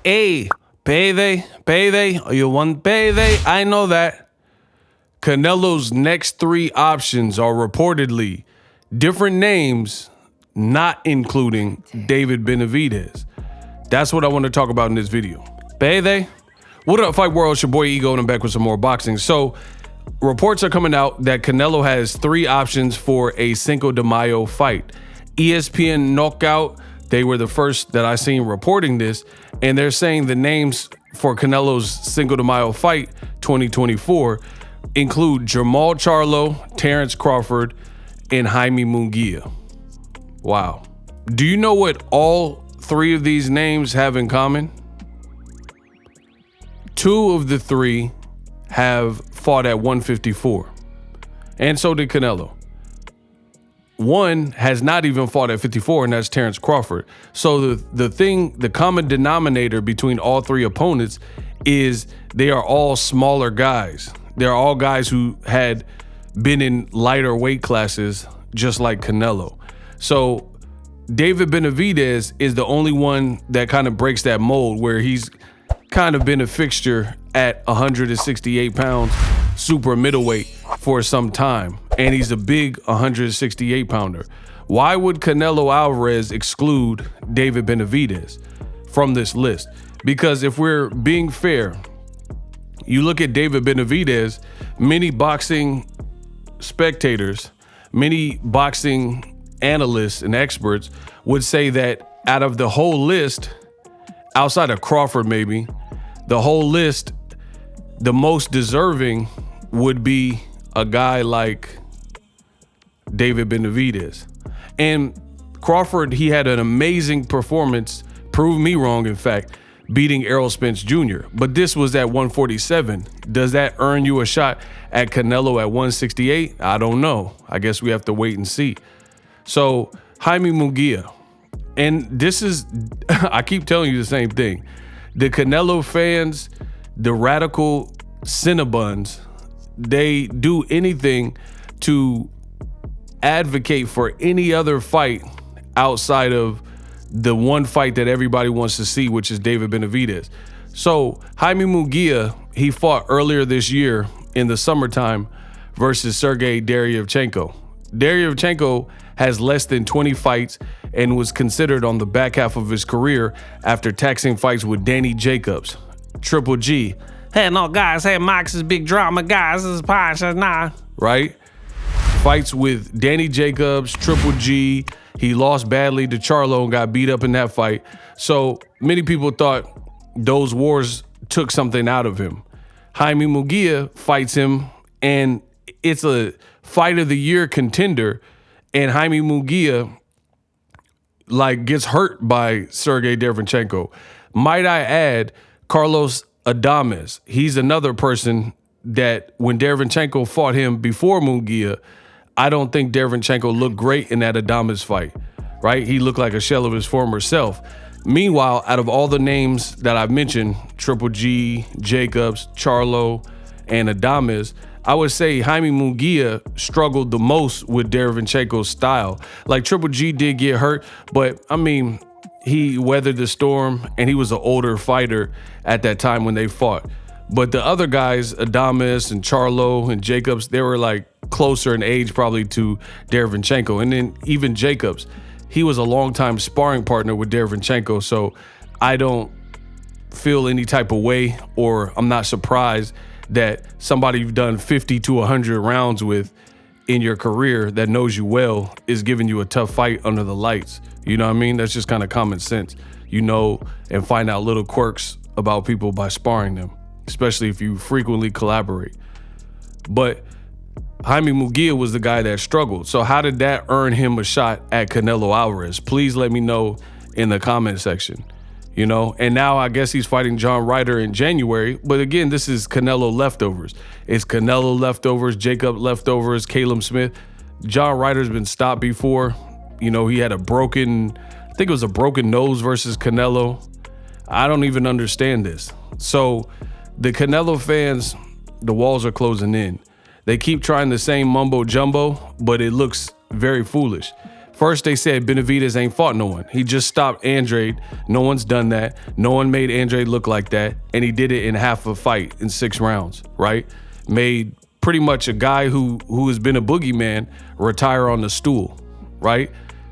Hey, payday, you want payday? I know that. Canelo's next three options are reportedly different names, not including David Benavidez. That's what I want to talk about in this video. Payday? What up, Fight World? It's your boy Ego, and I'm back with some more boxing. So, reports are coming out that Canelo has three options for a Cinco de Mayo fight. ESPN Knockout, they were the first that I seen reporting this, and they're saying the names for Canelo's Cinco de Mayo fight 2024 include Jermall Charlo, Terence Crawford, and Jaime Munguia. Wow. Do you know what all three of these names have in common? Two of the three have fought at 154, and so did Canelo. One has not even fought at 54, and that's Terence Crawford. So the common denominator between all three opponents is they are all smaller guys. They're all guys who had been in lighter weight classes, just like Canelo. So David Benavidez is the only one that kind of breaks that mold, where he's kind of been a fixture at 168 pounds, super middleweight for some time. And he's a big 168 pounder. Why would Canelo Alvarez exclude David Benavidez from this list? Because if we're being fair, you look at David Benavidez, many boxing spectators, many boxing analysts and experts would say that out of the whole list, outside of Crawford maybe, the whole list, the most deserving would be a guy like David Benavidez. And Crawford, he had an amazing performance, proved me wrong, in fact, beating Errol Spence Jr. But this was at 147. Does that earn you a shot at Canelo at 168? I don't know. I guess we have to wait and see. So, Jaime Munguia. And this is, I keep telling you the same thing. The Canelo fans, the radical Cinnabons, they do anything to advocate for any other fight outside of the one fight that everybody wants to see, which is David Benavidez. So Jaime Munguia, he fought earlier this year in the summertime versus Sergey Derevyanchenko. Derevyanchenko has less than 20 fights and was considered on the back half of his career after taxing fights with Danny Jacobs, Triple G. Hey, no, guys, hey, Max is big drama, guys, this is Pasha, nah. Right? Fights with Danny Jacobs, Triple G. He lost badly to Charlo and got beat up in that fight. So many people thought those wars took something out of him. Jaime Munguia fights him, and it's a fight of the year contender. And Jaime Munguia, gets hurt by Sergey Derevyanchenko. Might I add, Carlos Adames. He's another person that when Derevyanchenko fought him before Munguia, I don't think Derevyanchenko looked great in that Adames fight, right? He looked like a shell of his former self. Meanwhile, out of all the names that I've mentioned, Triple G, Jacobs, Charlo, and Adames, I would say Jaime Munguia struggled the most with Derevyanchenko's style. Like Triple G did get hurt, but I mean, he weathered the storm, and he was an older fighter at that time when they fought. But the other guys, Adames and Charlo and Jacobs, they were closer in age probably to Derevyanchenko. And then even Jacobs, he was a longtime sparring partner with Derevyanchenko. So I don't feel any type of way, or I'm not surprised that somebody you've done 50 to 100 rounds with in your career that knows you well is giving you a tough fight under the lights. You know what I mean? That's just kind of common sense. You know, and find out little quirks about people by sparring them, especially if you frequently collaborate. But Jaime Munguia was the guy that struggled. So how did that earn him a shot at Canelo Alvarez? Please let me know in the comment section. You know, and now I guess he's fighting John Ryder in January. But again, this is Canelo leftovers. It's Canelo leftovers, Jacob leftovers, Caleb Smith. John Ryder's been stopped before. You know, he had I think it was a broken nose versus Canelo. I don't even understand this. So the Canelo fans, the walls are closing in. They keep trying the same mumbo jumbo, but it looks very foolish. First, they said Benavidez ain't fought no one. He just stopped Andrade. No one's done that. No one made Andrade look like that. And he did it in half a fight in 6 rounds, right? Made pretty much a guy who has been a boogeyman retire on the stool, right?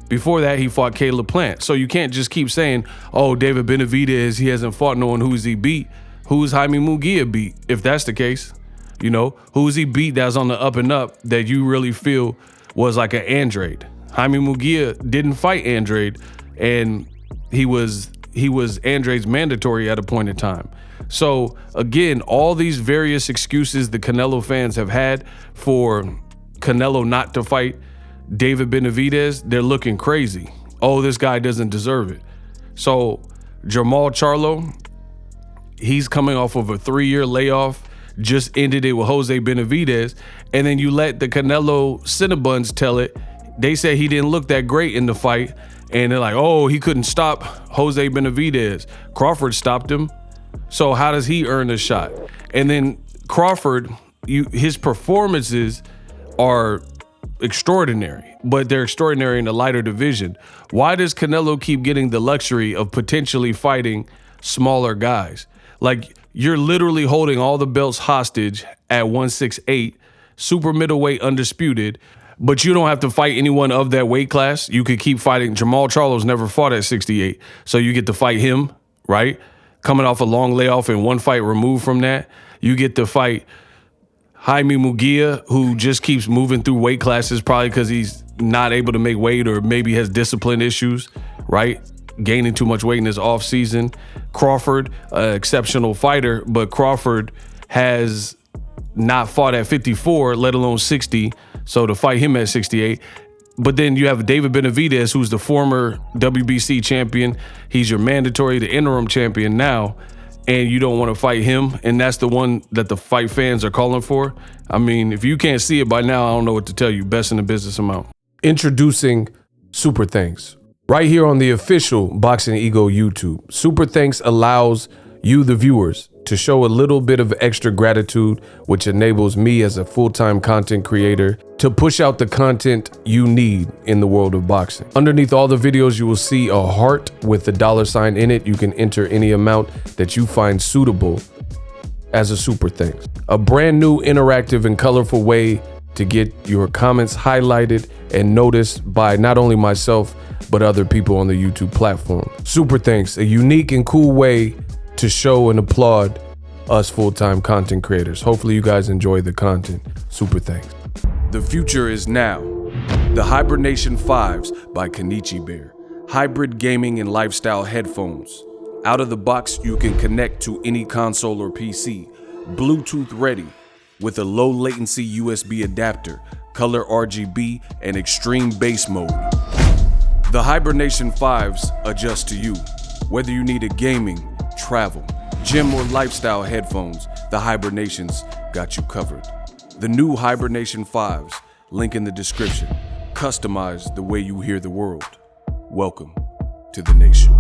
Before that, he fought Caleb Plant. So you can't just keep saying, oh, David Benavidez, he hasn't fought no one. Who's he beat? Who's Jaime Munguia beat? If that's the case, you know, who's he beat that's on the up and up that you really feel was like an Andrade? Jaime Munguia didn't fight Andrade, and he was Andrade's mandatory at a point in time. So again, all these various excuses the Canelo fans have had for Canelo not to fight David Benavidez, they're looking crazy. Oh, this guy doesn't deserve it. So Jermall Charlo, he's coming off of a 3-year layoff, just ended it with Jose Benavidez, and then you let the Canelo Cinnabons tell it. They said he didn't look that great in the fight, and they're like, oh, he couldn't stop Jose Benavidez. Crawford stopped him. So how does he earn a shot? And then Crawford, his performances are extraordinary, but they're extraordinary in the lighter division. Why does Canelo keep getting the luxury of potentially fighting smaller guys? Like, you're literally holding all the belts hostage at 168, super middleweight undisputed, but you don't have to fight anyone of that weight class. You could keep fighting. Jermall Charlo's never fought at 68, so you get to fight him, right? Coming off a long layoff and one fight removed from that. You get to fight Jaime Munguia, who just keeps moving through weight classes, probably because he's not able to make weight or maybe has discipline issues, right? Gaining too much weight in his off season. Crawford, exceptional fighter, but Crawford has not fought at 54, let alone 60. So to fight him at 68. But then you have David Benavidez, who's the former WBC champion. He's your mandatory, the interim champion now, and you don't want to fight him. And that's the one that the fight fans are calling for. I mean, if you can't see it by now, I don't know what to tell you. Best in the business amount. Introducing Super Thanks. Right here on the official Boxingego YouTube. Super Thanks allows you, the viewers, to show a little bit of extra gratitude, which enables me as a full-time content creator to push out the content you need in the world of boxing. Underneath all the videos, you will see a heart with the $sign in it. You can enter any amount that you find suitable as a super thanks. A brand new, interactive, and colorful way to get your comments highlighted and noticed by not only myself, but other people on the YouTube platform. Super thanks, a unique and cool way to show and applaud us full-time content creators. Hopefully you guys enjoy the content. Super thanks. The future is now. The Hibernation 5s by Kenichi Bear. Hybrid gaming and lifestyle headphones. Out of the box, you can connect to any console or PC. Bluetooth ready with a low latency USB adapter, color RGB, and extreme bass mode. The Hibernation 5s adjust to you. Whether you need a gaming, travel, gym, or lifestyle headphones, the Hibernations got you covered. The new Hibernation 5s, link in the description. Customize the way you hear the world. Welcome to the nation.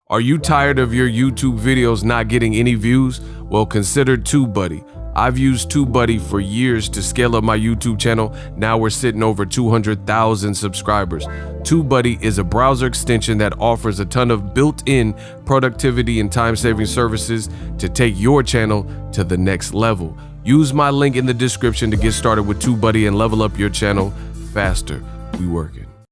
Are you tired of your YouTube videos not getting any views? Well, consider TubeBuddy. I've used TubeBuddy for years to scale up my YouTube channel. Now we're sitting over 200,000 subscribers. TubeBuddy is a browser extension that offers a ton of built-in productivity and time-saving services to take your channel to the next level. Use my link in the description to get started with TubeBuddy and level up your channel faster. We working.